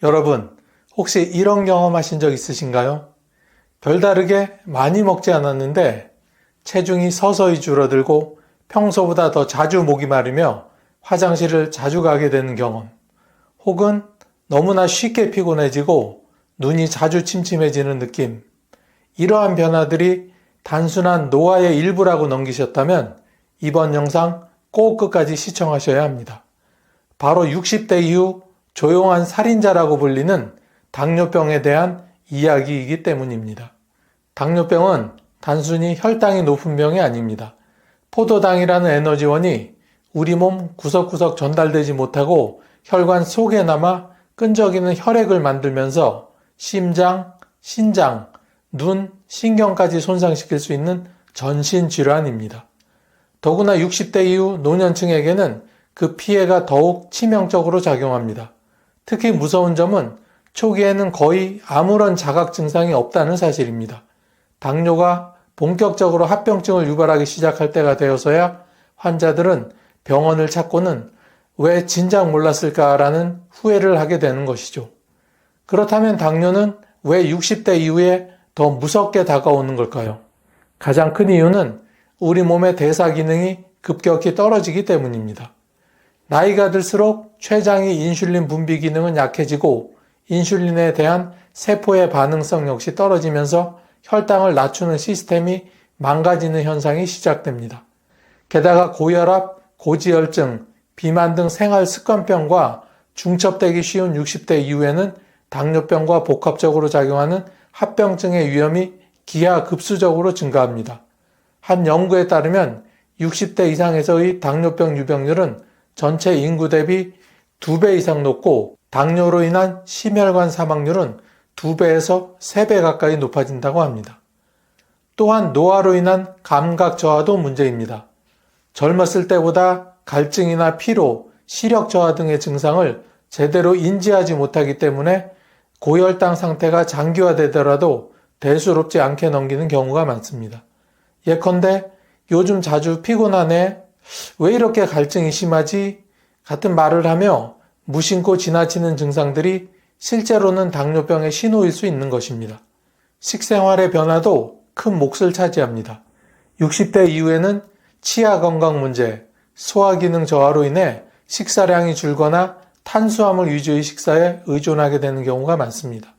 여러분, 혹시 이런 경험하신 적 있으신가요? 별다르게 많이 먹지 않았는데 체중이 서서히 줄어들고 평소보다 더 자주 목이 마르며 화장실을 자주 가게 되는 경험, 혹은 너무나 쉽게 피곤해지고 눈이 자주 침침해지는 느낌, 이러한 변화들이 단순한 노화의 일부라고 넘기셨다면 이번 영상 꼭 끝까지 시청하셔야 합니다. 바로 60대 이후 조용한 살인자라고 불리는 당뇨병에 대한 이야기이기 때문입니다. 당뇨병은 단순히 혈당이 높은 병이 아닙니다. 포도당이라는 에너지원이 우리 몸 구석구석 전달되지 못하고 혈관 속에 남아 끈적이는 혈액을 만들면서 심장, 신장, 눈, 신경까지 손상시킬 수 있는 전신질환입니다. 더구나 60대 이후 노년층에게는 그 피해가 더욱 치명적으로 작용합니다. 특히 무서운 점은 초기에는 거의 아무런 자각 증상이 없다는 사실입니다. 당뇨가 본격적으로 합병증을 유발하기 시작할 때가 되어서야 환자들은 병원을 찾고는 왜 진작 몰랐을까라는 후회를 하게 되는 것이죠. 그렇다면 당뇨는 왜 60대 이후에 더 무섭게 다가오는 걸까요? 가장 큰 이유는 우리 몸의 대사 기능이 급격히 떨어지기 때문입니다. 나이가 들수록 췌장의 인슐린 분비 기능은 약해지고 인슐린에 대한 세포의 반응성 역시 떨어지면서 혈당을 낮추는 시스템이 망가지는 현상이 시작됩니다. 게다가 고혈압, 고지혈증, 비만 등 생활 습관병과 중첩되기 쉬운 60대 이후에는 당뇨병과 복합적으로 작용하는 합병증의 위험이 기하급수적으로 증가합니다. 한 연구에 따르면 60대 이상에서의 당뇨병 유병률은 전체 인구 대비 2배 이상 높고 당뇨로 인한 심혈관 사망률은 2배에서 3배 가까이 높아진다고 합니다. 또한 노화로 인한 감각 저하도 문제입니다. 젊었을 때보다 갈증이나 피로, 시력 저하 등의 증상을 제대로 인지하지 못하기 때문에 고혈당 상태가 장기화되더라도 대수롭지 않게 넘기는 경우가 많습니다. 예컨대 요즘 자주 피곤하네, 왜 이렇게 갈증이 심하지? 같은 말을 하며 무심코 지나치는 증상들이 실제로는 당뇨병의 신호일 수 있는 것입니다. 식생활의 변화도 큰 몫을 차지합니다. 60대 이후에는 치아 건강 문제, 소화기능 저하로 인해 식사량이 줄거나 탄수화물 위주의 식사에 의존하게 되는 경우가 많습니다.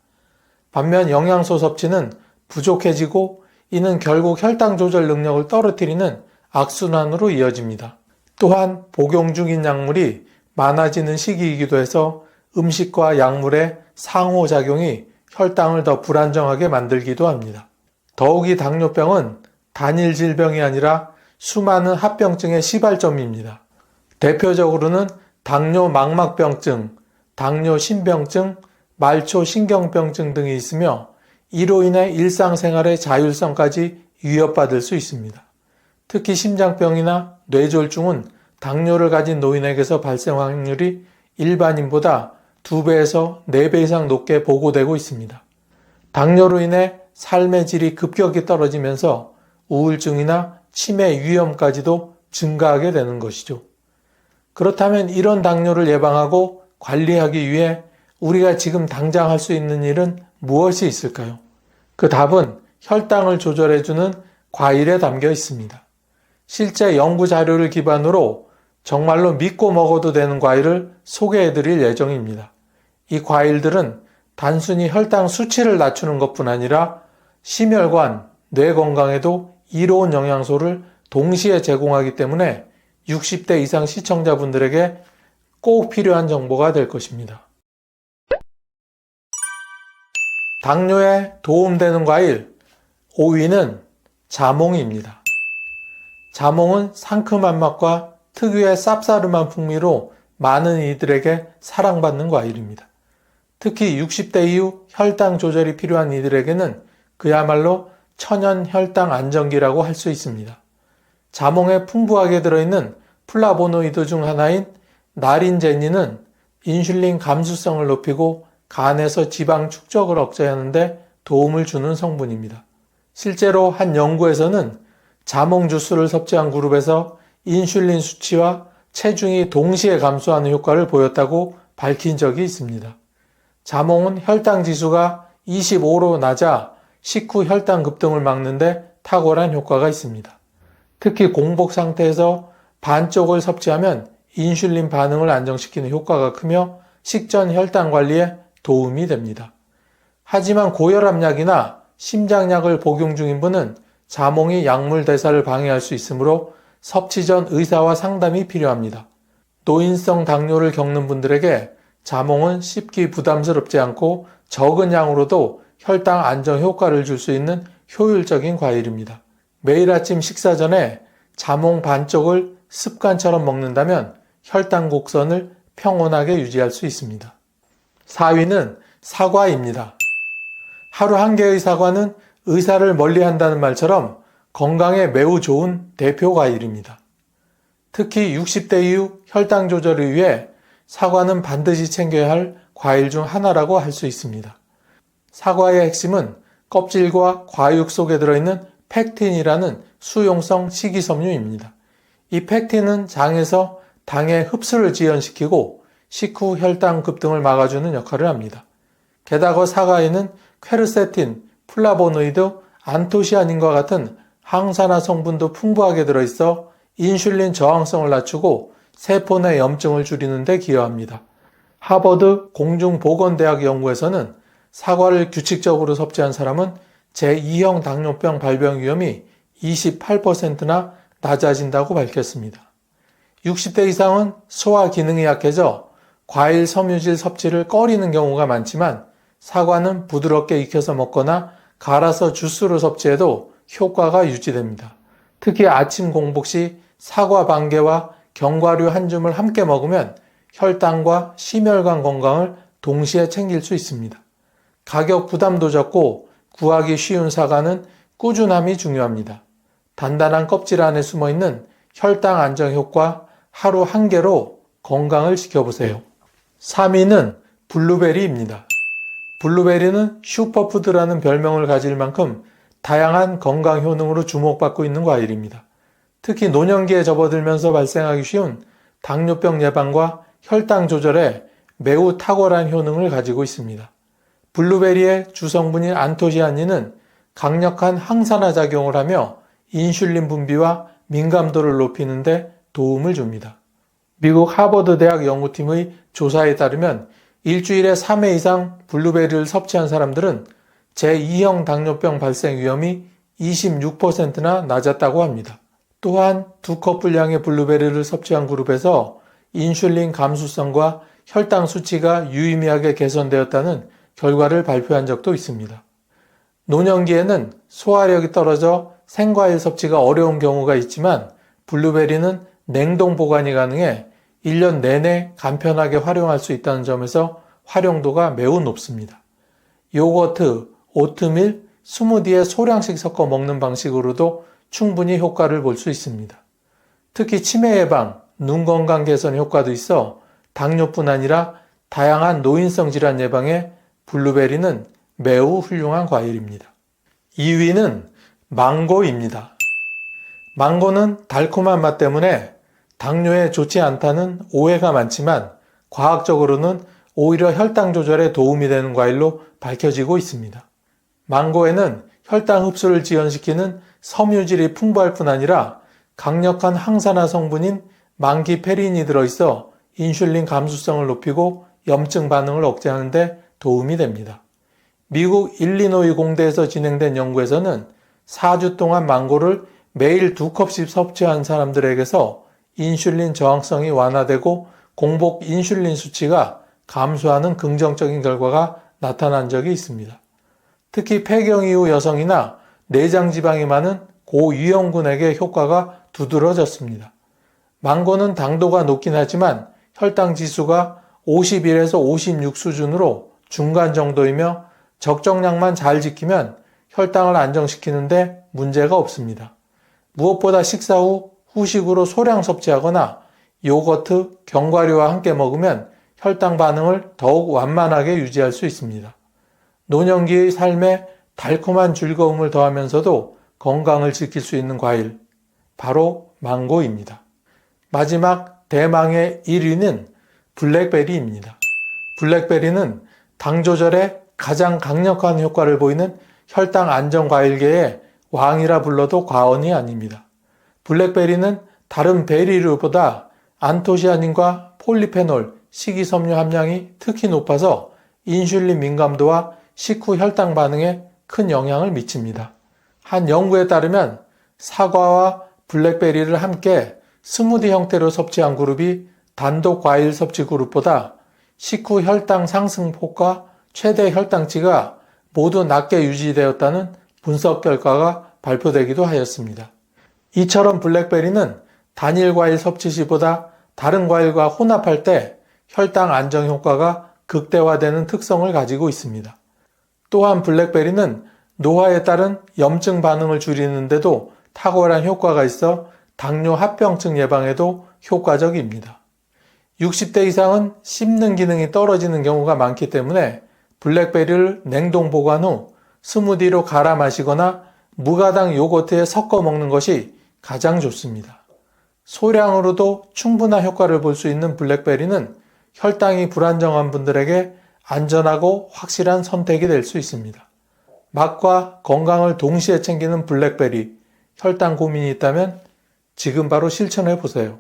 반면 영양소 섭취는 부족해지고 이는 결국 혈당 조절 능력을 떨어뜨리는 악순환으로 이어집니다. 또한 복용 중인 약물이 많아지는 시기이기도 해서 음식과 약물의 상호작용이 혈당을 더 불안정하게 만들기도 합니다. 더욱이 당뇨병은 단일 질병이 아니라 수많은 합병증의 시발점입니다. 대표적으로는 당뇨 망막병증, 당뇨 심병증, 말초신경병증 등이 있으며 이로 인해 일상생활의 자율성까지 위협받을 수 있습니다. 특히 심장병이나 뇌졸중은 당뇨를 가진 노인에게서 발생 확률이 일반인보다 2배에서 4배 이상 높게 보고되고 있습니다. 당뇨로 인해 삶의 질이 급격히 떨어지면서 우울증이나 치매 위험까지도 증가하게 되는 것이죠. 그렇다면 이런 당뇨를 예방하고 관리하기 위해 우리가 지금 당장 할 수 있는 일은 무엇이 있을까요? 그 답은 혈당을 조절해주는 과일에 담겨 있습니다. 실제 연구 자료를 기반으로 정말로 믿고 먹어도 되는 과일을 소개해드릴 예정입니다. 이 과일들은 단순히 혈당 수치를 낮추는 것뿐 아니라 심혈관, 뇌 건강에도 이로운 영양소를 동시에 제공하기 때문에 60대 이상 시청자분들에게 꼭 필요한 정보가 될 것입니다. 당뇨에 도움되는 과일 5위는 자몽입니다. 자몽은 상큼한 맛과 특유의 쌉싸름한 풍미로 많은 이들에게 사랑받는 과일입니다. 특히 60대 이후 혈당 조절이 필요한 이들에게는 그야말로 천연 혈당 안정기라고 할 수 있습니다. 자몽에 풍부하게 들어있는 플라보노이드 중 하나인 나린제닌은 인슐린 감수성을 높이고 간에서 지방 축적을 억제하는 데 도움을 주는 성분입니다. 실제로 한 연구에서는 자몽 주스를 섭취한 그룹에서 인슐린 수치와 체중이 동시에 감소하는 효과를 보였다고 밝힌 적이 있습니다. 자몽은 혈당 지수가 25로 낮아 식후 혈당 급등을 막는데 탁월한 효과가 있습니다. 특히 공복 상태에서 반쪽을 섭취하면 인슐린 반응을 안정시키는 효과가 크며 식전 혈당 관리에 도움이 됩니다. 하지만 고혈압약이나 심장약을 복용 중인 분은 자몽이 약물 대사를 방해할 수 있으므로 섭취 전 의사와 상담이 필요합니다. 노인성 당뇨를 겪는 분들에게 자몽은 씹기 부담스럽지 않고 적은 양으로도 혈당 안정 효과를 줄 수 있는 효율적인 과일입니다. 매일 아침 식사 전에 자몽 반쪽을 습관처럼 먹는다면 혈당 곡선을 평온하게 유지할 수 있습니다. 4위는 사과입니다. 하루 한 개의 사과는 의사를 멀리한다는 말처럼 건강에 매우 좋은 대표 과일입니다. 특히 60대 이후 혈당 조절을 위해 사과는 반드시 챙겨야 할 과일 중 하나라고 할 수 있습니다. 사과의 핵심은 껍질과 과육 속에 들어있는 펙틴이라는 수용성 식이섬유입니다. 이 펙틴은 장에서 당의 흡수를 지연시키고 식후 혈당 급등을 막아주는 역할을 합니다. 게다가 사과에는 퀘르세틴, 플라보노이드, 안토시아닌과 같은 항산화 성분도 풍부하게 들어있어 인슐린 저항성을 낮추고 세포 내 염증을 줄이는 데 기여합니다. 하버드 공중보건대학 연구에서는 사과를 규칙적으로 섭취한 사람은 제2형 당뇨병 발병 위험이 28%나 낮아진다고 밝혔습니다. 60대 이상은 소화 기능이 약해져 과일 섬유질 섭취를 꺼리는 경우가 많지만 사과는 부드럽게 익혀서 먹거나 갈아서 주스로 섭취해도 효과가 유지됩니다. 특히 아침 공복 시 사과 반 개와 견과류 한 줌을 함께 먹으면 혈당과 심혈관 건강을 동시에 챙길 수 있습니다. 가격 부담도 적고 구하기 쉬운 사과는 꾸준함이 중요합니다. 단단한 껍질 안에 숨어있는 혈당 안정 효과 하루 한 개로 건강을 지켜보세요. 3위는 블루베리입니다. 블루베리는 슈퍼푸드라는 별명을 가질 만큼 다양한 건강 효능으로 주목받고 있는 과일입니다. 특히 노년기에 접어들면서 발생하기 쉬운 당뇨병 예방과 혈당 조절에 매우 탁월한 효능을 가지고 있습니다. 블루베리의 주성분인 안토시아닌은 강력한 항산화 작용을 하며 인슐린 분비와 민감도를 높이는 데 도움을 줍니다. 미국 하버드 대학 연구팀의 조사에 따르면 일주일에 3회 이상 블루베리를 섭취한 사람들은 제2형 당뇨병 발생 위험이 26%나 낮았다고 합니다. 또한 2컵 분량의 블루베리를 섭취한 그룹에서 인슐린 감수성과 혈당 수치가 유의미하게 개선되었다는 결과를 발표한 적도 있습니다. 노년기에는 소화력이 떨어져 생과일 섭취가 어려운 경우가 있지만 블루베리는 냉동 보관이 가능해 1년 내내 간편하게 활용할 수 있다는 점에서 활용도가 매우 높습니다. 요거트, 오트밀, 스무디에 소량씩 섞어 먹는 방식으로도 충분히 효과를 볼 수 있습니다. 특히 치매 예방, 눈 건강 개선 효과도 있어 당뇨뿐 아니라 다양한 노인성 질환 예방에 블루베리는 매우 훌륭한 과일입니다. 2위는 망고입니다. 망고는 달콤한 맛 때문에 당뇨에 좋지 않다는 오해가 많지만 과학적으로는 오히려 혈당 조절에 도움이 되는 과일로 밝혀지고 있습니다. 망고에는 혈당 흡수를 지연시키는 섬유질이 풍부할 뿐 아니라 강력한 항산화 성분인 망기페린이 들어있어 인슐린 감수성을 높이고 염증 반응을 억제하는 데 도움이 됩니다. 미국 일리노이 공대에서 진행된 연구에서는 4주 동안 망고를 매일 2컵씩 섭취한 사람들에게서 인슐린 저항성이 완화되고 공복 인슐린 수치가 감소하는 긍정적인 결과가 나타난 적이 있습니다. 특히 폐경 이후 여성이나 내장 지방이 많은 고위험군에게 효과가 두드러졌습니다. 망고는 당도가 높긴 하지만 혈당 지수가 51에서 56 수준으로 중간 정도이며 적정량만 잘 지키면 혈당을 안정시키는데 문제가 없습니다. 무엇보다 식사 후 후식으로 소량 섭취하거나 요거트, 견과류와 함께 먹으면 혈당 반응을 더욱 완만하게 유지할 수 있습니다. 노년기의 삶에 달콤한 즐거움을 더하면서도 건강을 지킬 수 있는 과일, 바로 망고입니다. 마지막 대망의 1위는 블랙베리입니다. 블랙베리는 당 조절에 가장 강력한 효과를 보이는 혈당 안정 과일계의 왕이라 불러도 과언이 아닙니다. 블랙베리는 다른 베리류보다 안토시아닌과 폴리페놀, 식이섬유 함량이 특히 높아서 인슐린 민감도와 식후 혈당 반응에 큰 영향을 미칩니다. 한 연구에 따르면 사과와 블랙베리를 함께 스무디 형태로 섭취한 그룹이 단독 과일 섭취 그룹보다 식후 혈당 상승폭과 최대 혈당치가 모두 낮게 유지되었다는 분석 결과가 발표되기도 하였습니다. 이처럼 블랙베리는 단일 과일 섭취 시보다 다른 과일과 혼합할 때 혈당 안정 효과가 극대화되는 특성을 가지고 있습니다. 또한 블랙베리는 노화에 따른 염증 반응을 줄이는데도 탁월한 효과가 있어 당뇨 합병증 예방에도 효과적입니다. 60대 이상은 씹는 기능이 떨어지는 경우가 많기 때문에 블랙베리를 냉동 보관 후 스무디로 갈아 마시거나 무가당 요거트에 섞어 먹는 것이 가장 좋습니다. 소량으로도 충분한 효과를 볼 수 있는 블랙베리는 혈당이 불안정한 분들에게 안전하고 확실한 선택이 될 수 있습니다. 맛과 건강을 동시에 챙기는 블랙베리, 혈당 고민이 있다면 지금 바로 실천해 보세요.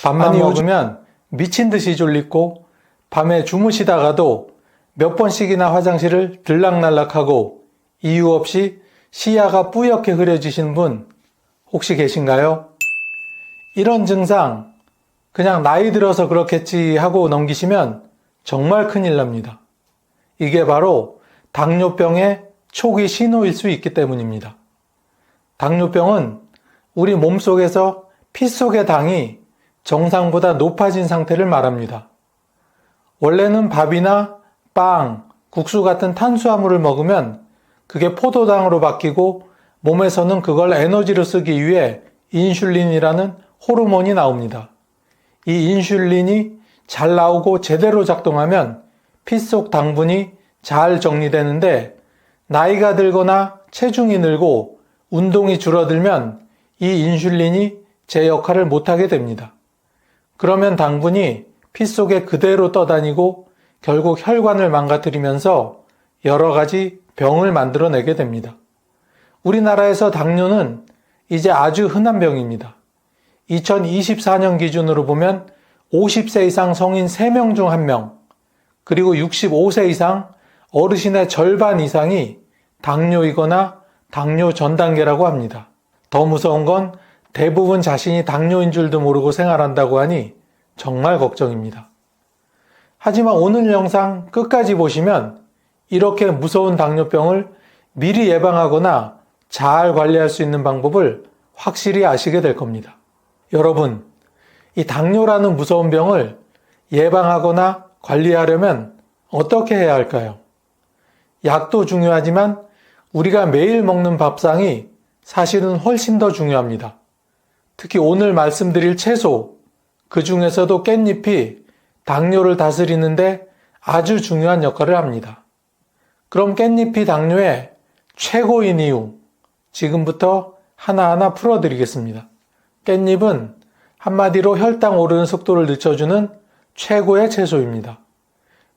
밥만 먹으면 미친 듯이 졸리고 밤에 주무시다가도 몇 번씩이나 화장실을 들락날락하고 이유 없이 시야가 뿌옇게 흐려지신 분 혹시 계신가요? 이런 증상 그냥 나이 들어서 그렇겠지 하고 넘기시면 정말 큰일 납니다. 이게 바로 당뇨병의 초기 신호일 수 있기 때문입니다. 당뇨병은 우리 몸속에서 피 속의 당이 정상보다 높아진 상태를 말합니다. 원래는 밥이나 빵, 국수 같은 탄수화물을 먹으면 그게 포도당으로 바뀌고 몸에서는 그걸 에너지로 쓰기 위해 인슐린이라는 호르몬이 나옵니다. 이 인슐린이 잘 나오고 제대로 작동하면 피 속 당분이 잘 정리되는데 나이가 들거나 체중이 늘고 운동이 줄어들면 이 인슐린이 제 역할을 못하게 됩니다. 그러면 당분이 피 속에 그대로 떠다니고 결국 혈관을 망가뜨리면서 여러 가지 병을 만들어내게 됩니다. 우리나라에서 당뇨는 이제 아주 흔한 병입니다. 2024년 기준으로 보면 50세 이상 성인 3명 중 1명, 그리고 65세 이상 어르신의 절반 이상이 당뇨이거나 당뇨 전 단계라고 합니다. 더 무서운 건 대부분 자신이 당뇨인 줄도 모르고 생활한다고 하니 정말 걱정입니다. 하지만 오늘 영상 끝까지 보시면 이렇게 무서운 당뇨병을 미리 예방하거나 잘 관리할 수 있는 방법을 확실히 아시게 될 겁니다. 여러분, 이 당뇨라는 무서운 병을 예방하거나 관리하려면 어떻게 해야 할까요? 약도 중요하지만 우리가 매일 먹는 밥상이 사실은 훨씬 더 중요합니다. 특히 오늘 말씀드릴 채소, 그 중에서도 깻잎이 당뇨를 다스리는데 아주 중요한 역할을 합니다. 그럼 깻잎이 당뇨의 최고인 이유, 지금부터 하나하나 풀어드리겠습니다. 깻잎은 한마디로 혈당 오르는 속도를 늦춰주는 최고의 채소입니다.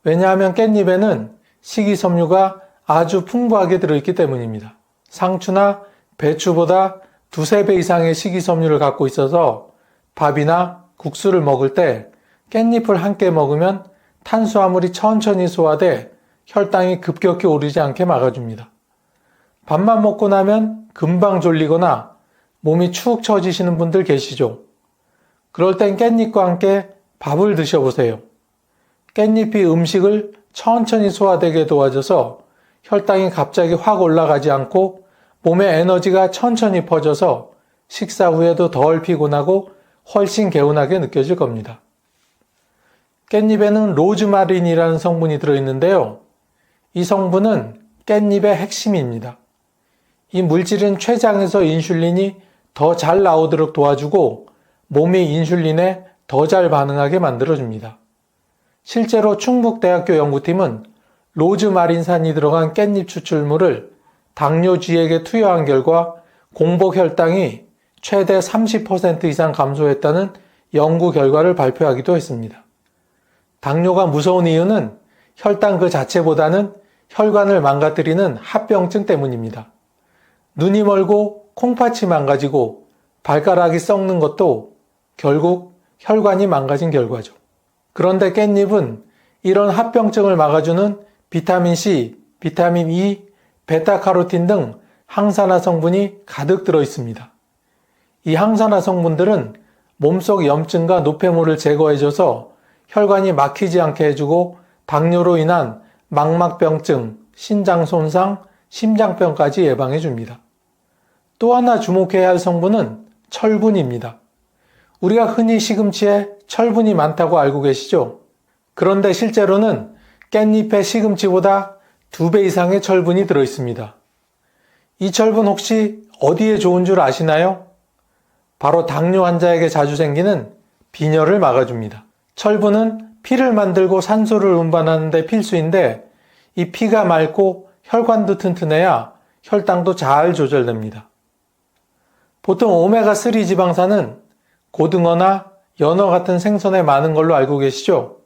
왜냐하면 깻잎에는 식이섬유가 아주 풍부하게 들어있기 때문입니다. 상추나 배추보다 2~3배 이상의 식이섬유를 갖고 있어서 밥이나 국수를 먹을 때 깻잎을 함께 먹으면 탄수화물이 천천히 소화돼 혈당이 급격히 오르지 않게 막아줍니다. 밥만 먹고 나면 금방 졸리거나 몸이 축 처지시는 분들 계시죠? 그럴 땐 깻잎과 함께 밥을 드셔보세요. 깻잎이 음식을 천천히 소화되게 도와줘서 혈당이 갑자기 확 올라가지 않고 몸에 에너지가 천천히 퍼져서 식사 후에도 덜 피곤하고 훨씬 개운하게 느껴질 겁니다. 깻잎에는 로즈마린이라는 성분이 들어있는데요. 이 성분은 깻잎의 핵심입니다. 이 물질은 췌장에서 인슐린이 더 잘 나오도록 도와주고 몸이 인슐린에 더 잘 반응하게 만들어줍니다. 실제로 충북대학교 연구팀은 로즈마린산이 들어간 깻잎 추출물을 당뇨쥐에게 투여한 결과 공복 혈당이 최대 30% 이상 감소했다는 연구 결과를 발표하기도 했습니다. 당뇨가 무서운 이유는 혈당 그 자체보다는 혈관을 망가뜨리는 합병증 때문입니다. 눈이 멀고 콩팥이 망가지고 발가락이 썩는 것도 결국 혈관이 망가진 결과죠. 그런데 깻잎은 이런 합병증을 막아주는 비타민C, 비타민 E, 베타카로틴 등 항산화 성분이 가득 들어 있습니다. 이 항산화 성분들은 몸속 염증과 노폐물을 제거해줘서 혈관이 막히지 않게 해주고 당뇨로 인한 망막병증, 신장 손상, 심장병까지 예방해줍니다. 또 하나 주목해야 할 성분은 철분입니다. 우리가 흔히 시금치에 철분이 많다고 알고 계시죠? 그런데 실제로는 깻잎에 시금치보다 2배 이상의 철분이 들어있습니다. 이 철분 혹시 어디에 좋은 줄 아시나요? 바로 당뇨 환자에게 자주 생기는 빈혈을 막아줍니다. 철분은 피를 만들고 산소를 운반하는 데 필수인데 이 피가 맑고 혈관도 튼튼해야 혈당도 잘 조절됩니다. 보통 오메가3 지방산은 고등어나 연어 같은 생선에 많은 걸로 알고 계시죠?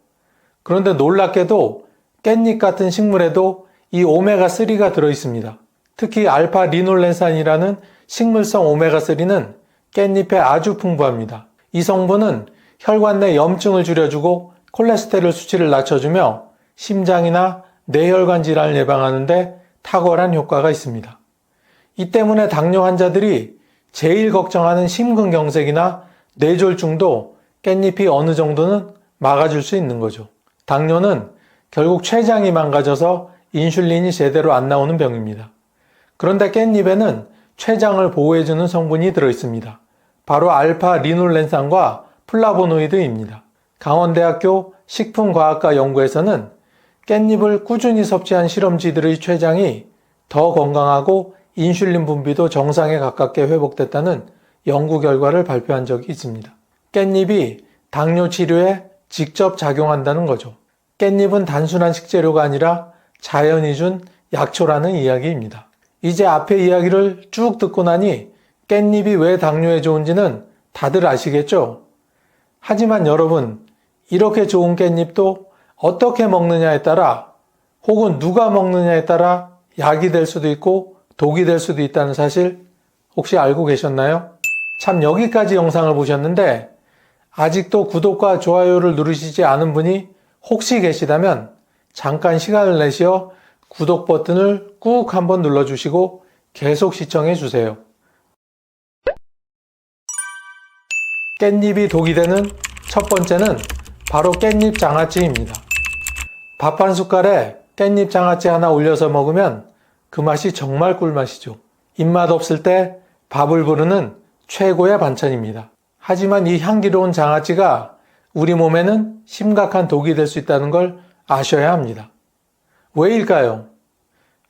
그런데 놀랍게도 깻잎 같은 식물에도 이 오메가3가 들어있습니다. 특히 알파 리놀렌산이라는 식물성 오메가3는 깻잎에 아주 풍부합니다. 이 성분은 혈관 내 염증을 줄여주고 콜레스테롤 수치를 낮춰주며 심장이나 뇌혈관 질환을 예방하는 데 탁월한 효과가 있습니다. 이 때문에 당뇨 환자들이 제일 걱정하는 심근경색이나 뇌졸중도 깻잎이 어느 정도는 막아줄 수 있는 거죠. 당뇨는 결국 췌장이 망가져서 인슐린이 제대로 안 나오는 병입니다. 그런데 깻잎에는 췌장을 보호해주는 성분이 들어있습니다. 바로 알파 리놀렌산과 플라보노이드입니다. 강원대학교 식품과학과 연구에서는 깻잎을 꾸준히 섭취한 실험쥐들의 췌장이 더 건강하고 인슐린 분비도 정상에 가깝게 회복됐다는 연구 결과를 발표한 적이 있습니다. 깻잎이 당뇨 치료에 직접 작용한다는 거죠. 깻잎은 단순한 식재료가 아니라 자연이 준 약초라는 이야기입니다. 이제 앞의 이야기를 쭉 듣고 나니 깻잎이 왜 당뇨에 좋은지는 다들 아시겠죠? 하지만 여러분, 이렇게 좋은 깻잎도 어떻게 먹느냐에 따라 혹은 누가 먹느냐에 따라 약이 될 수도 있고 독이 될 수도 있다는 사실 혹시 알고 계셨나요? 참 여기까지 영상을 보셨는데 아직도 구독과 좋아요를 누르시지 않은 분이 혹시 계시다면 잠깐 시간을 내시어 구독 버튼을 꾹 한번 눌러주시고 계속 시청해 주세요. 깻잎이 독이 되는 첫 번째는 바로 깻잎 장아찌입니다. 밥 한 숟갈에 깻잎 장아찌 하나 올려서 먹으면 그 맛이 정말 꿀맛이죠. 입맛 없을 때 밥을 부르는 최고의 반찬입니다. 하지만 이 향기로운 장아찌가 우리 몸에는 심각한 독이 될 수 있다는 걸 아셔야 합니다. 왜일까요?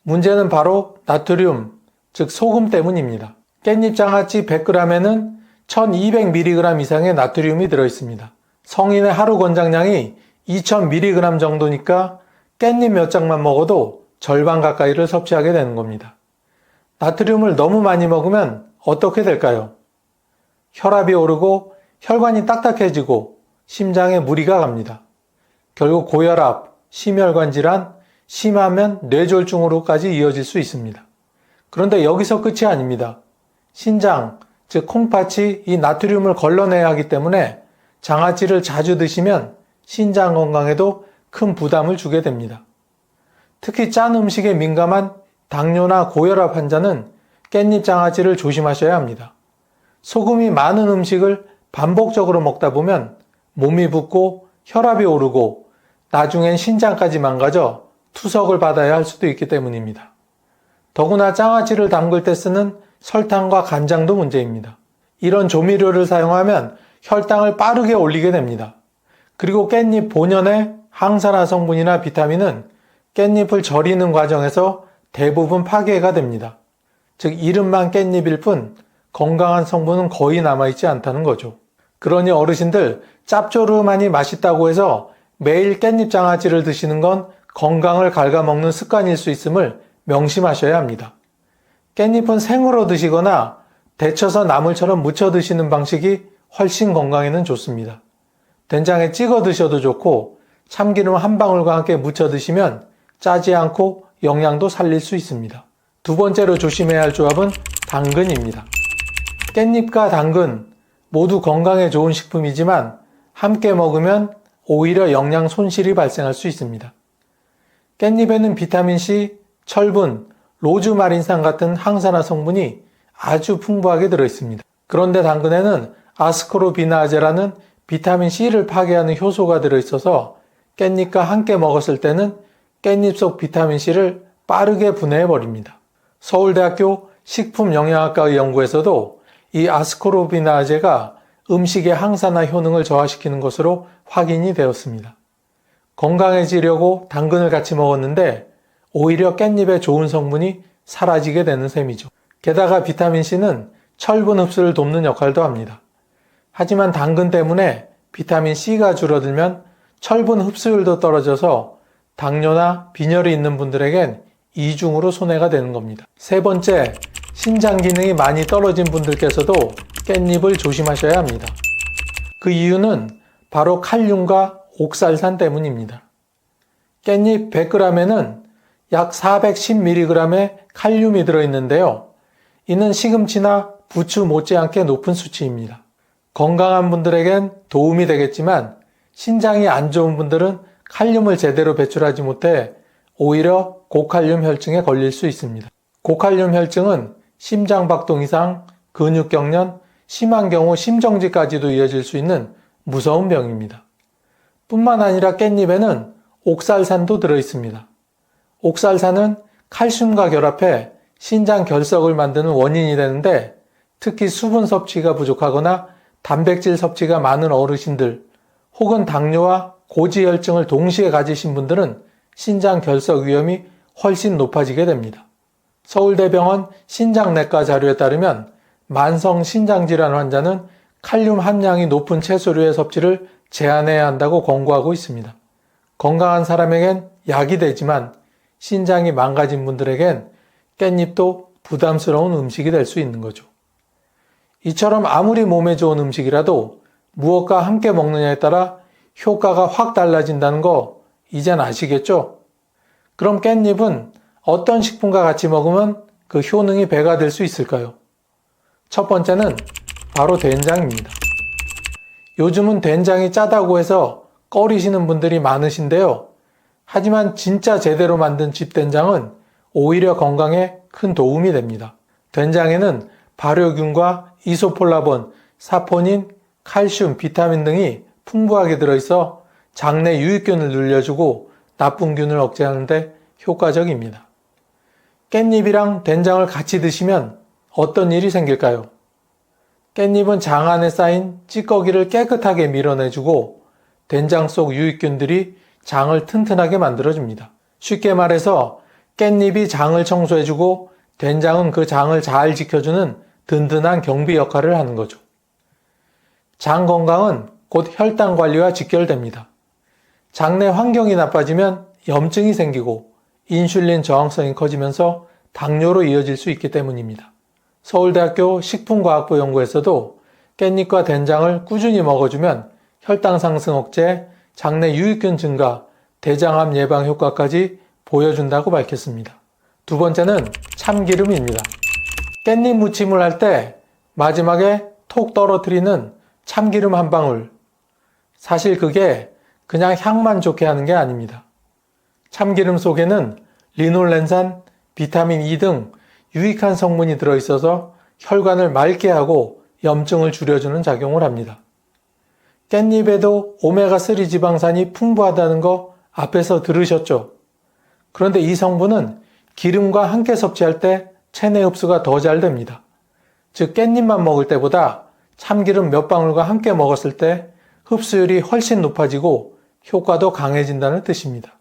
문제는 바로 나트륨, 즉 소금 때문입니다. 깻잎 장아찌 100g에는 1200mg 이상의 나트륨이 들어있습니다. 성인의 하루 권장량이 2000mg 정도니까 깻잎 몇 장만 먹어도 절반 가까이를 섭취하게 되는 겁니다. 나트륨을 너무 많이 먹으면 어떻게 될까요? 혈압이 오르고 혈관이 딱딱해지고 심장에 무리가 갑니다. 결국 고혈압, 심혈관 질환, 심하면 뇌졸중으로까지 이어질 수 있습니다. 그런데 여기서 끝이 아닙니다. 신장, 즉 콩팥이 이 나트륨을 걸러내야 하기 때문에 장아찌를 자주 드시면 신장 건강에도 큰 부담을 주게 됩니다. 특히 짠 음식에 민감한 당뇨나 고혈압 환자는 깻잎 장아찌를 조심하셔야 합니다. 소금이 많은 음식을 반복적으로 먹다 보면 몸이 붓고 혈압이 오르고 나중엔 신장까지 망가져 투석을 받아야 할 수도 있기 때문입니다. 더구나 장아찌를 담글 때 쓰는 설탕과 간장도 문제입니다. 이런 조미료를 사용하면 혈당을 빠르게 올리게 됩니다. 그리고 깻잎 본연의 항산화 성분이나 비타민은 깻잎을 절이는 과정에서 대부분 파괴가 됩니다. 즉 이름만 깻잎일 뿐 건강한 성분은 거의 남아있지 않다는 거죠. 그러니 어르신들 짭조름하니 맛있다고 해서 매일 깻잎 장아찌를 드시는 건 건강을 갉아먹는 습관일 수 있음을 명심하셔야 합니다. 깻잎은 생으로 드시거나 데쳐서 나물처럼 무쳐 드시는 방식이 훨씬 건강에는 좋습니다. 된장에 찍어 드셔도 좋고 참기름 한 방울과 함께 무쳐 드시면 짜지 않고 영양도 살릴 수 있습니다. 두 번째로 조심해야 할 조합은 당근입니다. 깻잎과 당근 모두 건강에 좋은 식품이지만 함께 먹으면 오히려 영양 손실이 발생할 수 있습니다. 깻잎에는 비타민C, 철분, 로즈마린산 같은 항산화 성분이 아주 풍부하게 들어있습니다. 그런데 당근에는 아스코르비나아제라는 비타민C를 파괴하는 효소가 들어있어서 깻잎과 함께 먹었을 때는 깻잎 속 비타민C를 빠르게 분해해버립니다. 서울대학교 식품영양학과의 연구에서도 이 아스코르비나아제가 음식의 항산화 효능을 저하시키는 것으로 확인이 되었습니다. 건강해지려고 당근을 같이 먹었는데 오히려 깻잎의 좋은 성분이 사라지게 되는 셈이죠. 게다가 비타민C는 철분 흡수를 돕는 역할도 합니다. 하지만 당근 때문에 비타민C가 줄어들면 철분 흡수율도 떨어져서 당뇨나 빈혈이 있는 분들에겐 이중으로 손해가 되는 겁니다. 세 번째, 신장 기능이 많이 떨어진 분들께서도 깻잎을 조심하셔야 합니다. 그 이유는 바로 칼륨과 옥살산 때문입니다. 깻잎 100g에는 약 410mg의 칼륨이 들어있는데요. 이는 시금치나 부추 못지않게 높은 수치입니다. 건강한 분들에겐 도움이 되겠지만 신장이 안 좋은 분들은 칼륨을 제대로 배출하지 못해 오히려 고칼륨 혈증에 걸릴 수 있습니다. 고칼륨 혈증은 심장박동 이상, 근육경련, 심한 경우 심정지까지도 이어질 수 있는 무서운 병입니다. 뿐만 아니라 깻잎에는 옥살산도 들어있습니다. 옥살산은 칼슘과 결합해 신장 결석을 만드는 원인이 되는데 특히 수분 섭취가 부족하거나 단백질 섭취가 많은 어르신들 혹은 당뇨와 고지혈증을 동시에 가지신 분들은 신장 결석 위험이 훨씬 높아지게 됩니다. 서울대병원 신장내과 자료에 따르면 만성 신장질환 환자는 칼륨 함량이 높은 채소류의 섭취를 제한해야 한다고 권고하고 있습니다. 건강한 사람에겐 약이 되지만 신장이 망가진 분들에겐 깻잎도 부담스러운 음식이 될 수 있는 거죠. 이처럼 아무리 몸에 좋은 음식이라도 무엇과 함께 먹느냐에 따라 효과가 확 달라진다는 거 이젠 아시겠죠? 그럼 깻잎은 어떤 식품과 같이 먹으면 그 효능이 배가 될 수 있을까요? 첫 번째는 바로 된장입니다. 요즘은 된장이 짜다고 해서 꺼리시는 분들이 많으신데요. 하지만 진짜 제대로 만든 집된장은 오히려 건강에 큰 도움이 됩니다. 된장에는 발효균과 이소폴라본, 사포닌, 칼슘, 비타민 등이 풍부하게 들어있어 장내 유익균을 늘려주고 나쁜 균을 억제하는 데 효과적입니다. 깻잎이랑 된장을 같이 드시면 어떤 일이 생길까요? 깻잎은 장 안에 쌓인 찌꺼기를 깨끗하게 밀어내주고 된장 속 유익균들이 장을 튼튼하게 만들어줍니다. 쉽게 말해서 깻잎이 장을 청소해주고 된장은 그 장을 잘 지켜주는 든든한 경비 역할을 하는 거죠. 장 건강은 곧 혈당 관리와 직결됩니다. 장내 환경이 나빠지면 염증이 생기고 인슐린 저항성이 커지면서 당뇨로 이어질 수 있기 때문입니다. 서울대학교 식품과학부 연구에서도 깻잎과 된장을 꾸준히 먹어주면 혈당 상승 억제, 장내 유익균 증가, 대장암 예방 효과까지 보여준다고 밝혔습니다. 두 번째는 참기름입니다. 깻잎 무침을 할 때 마지막에 톡 떨어뜨리는 참기름 한 방울. 사실 그게 그냥 향만 좋게 하는 게 아닙니다. 참기름 속에는 리놀렌산, 비타민 E 등 유익한 성분이 들어있어서 혈관을 맑게 하고 염증을 줄여주는 작용을 합니다. 깻잎에도 오메가3 지방산이 풍부하다는 거 앞에서 들으셨죠? 그런데 이 성분은 기름과 함께 섭취할 때 체내 흡수가 더 잘 됩니다. 즉 깻잎만 먹을 때보다 참기름 몇 방울과 함께 먹었을 때 흡수율이 훨씬 높아지고 효과도 강해진다는 뜻입니다.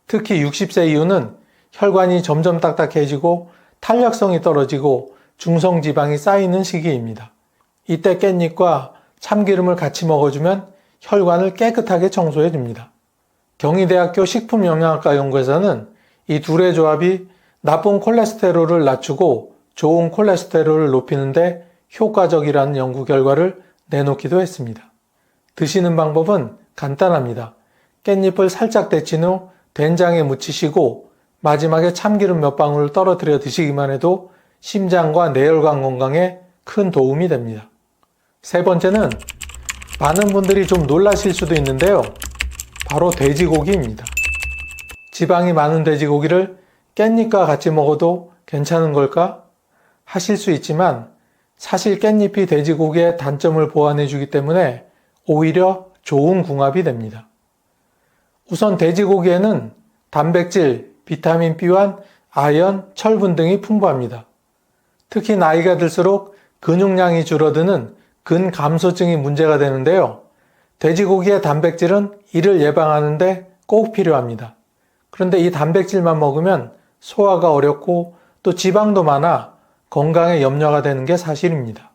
특히 60세 이후는 혈관이 점점 딱딱해지고 탄력성이 떨어지고 중성지방이 쌓이는 시기입니다. 이때 깻잎과 참기름을 같이 먹어주면 혈관을 깨끗하게 청소해줍니다. 경희대학교 식품영양학과 연구에서는 이 둘의 조합이 나쁜 콜레스테롤을 낮추고 좋은 콜레스테롤을 높이는데 효과적이라는 연구 결과를 내놓기도 했습니다. 드시는 방법은 간단합니다. 깻잎을 살짝 데친 후 된장에 무치시고 마지막에 참기름 몇 방울을 떨어뜨려 드시기만 해도 심장과 뇌혈관 건강에 큰 도움이 됩니다. 세 번째는 많은 분들이 좀 놀라실 수도 있는데요. 바로 돼지고기입니다. 지방이 많은 돼지고기를 깻잎과 같이 먹어도 괜찮은 걸까? 하실 수 있지만 사실 깻잎이 돼지고기의 단점을 보완해 주기 때문에 오히려 좋은 궁합이 됩니다. 우선 돼지고기에는 단백질, 비타민 B와 아연, 철분 등이 풍부합니다. 특히 나이가 들수록 근육량이 줄어드는 근감소증이 문제가 되는데요. 돼지고기의 단백질은 이를 예방하는데 꼭 필요합니다. 그런데 이 단백질만 먹으면 소화가 어렵고 또 지방도 많아 건강에 염려가 되는 게 사실입니다.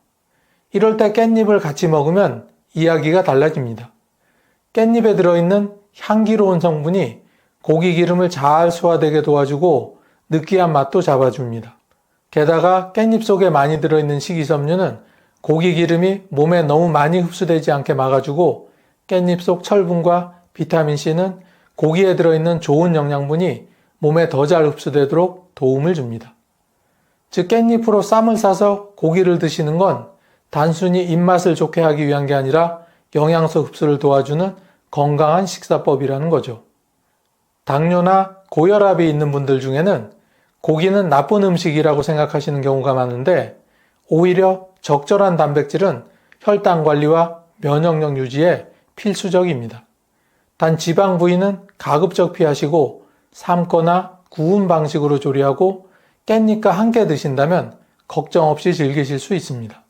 이럴 때 깻잎을 같이 먹으면 이야기가 달라집니다. 깻잎에 들어있는 향기로운 성분이 고기 기름을 잘 소화되게 도와주고 느끼한 맛도 잡아줍니다. 게다가 깻잎 속에 많이 들어있는 식이섬유는 고기 기름이 몸에 너무 많이 흡수되지 않게 막아주고 깻잎 속 철분과 비타민C는 고기에 들어있는 좋은 영양분이 몸에 더 잘 흡수되도록 도움을 줍니다. 즉 깻잎으로 쌈을 싸서 고기를 드시는 건 단순히 입맛을 좋게 하기 위한 게 아니라 영양소 흡수를 도와주는 건강한 식사법이라는 거죠. 당뇨나 고혈압이 있는 분들 중에는 고기는 나쁜 음식이라고 생각하시는 경우가 많은데 오히려 적절한 단백질은 혈당 관리와 면역력 유지에 필수적입니다. 단 지방 부위는 가급적 피하시고 삶거나 구운 방식으로 조리하고 깻잎과 함께 드신다면 걱정 없이 즐기실 수 있습니다.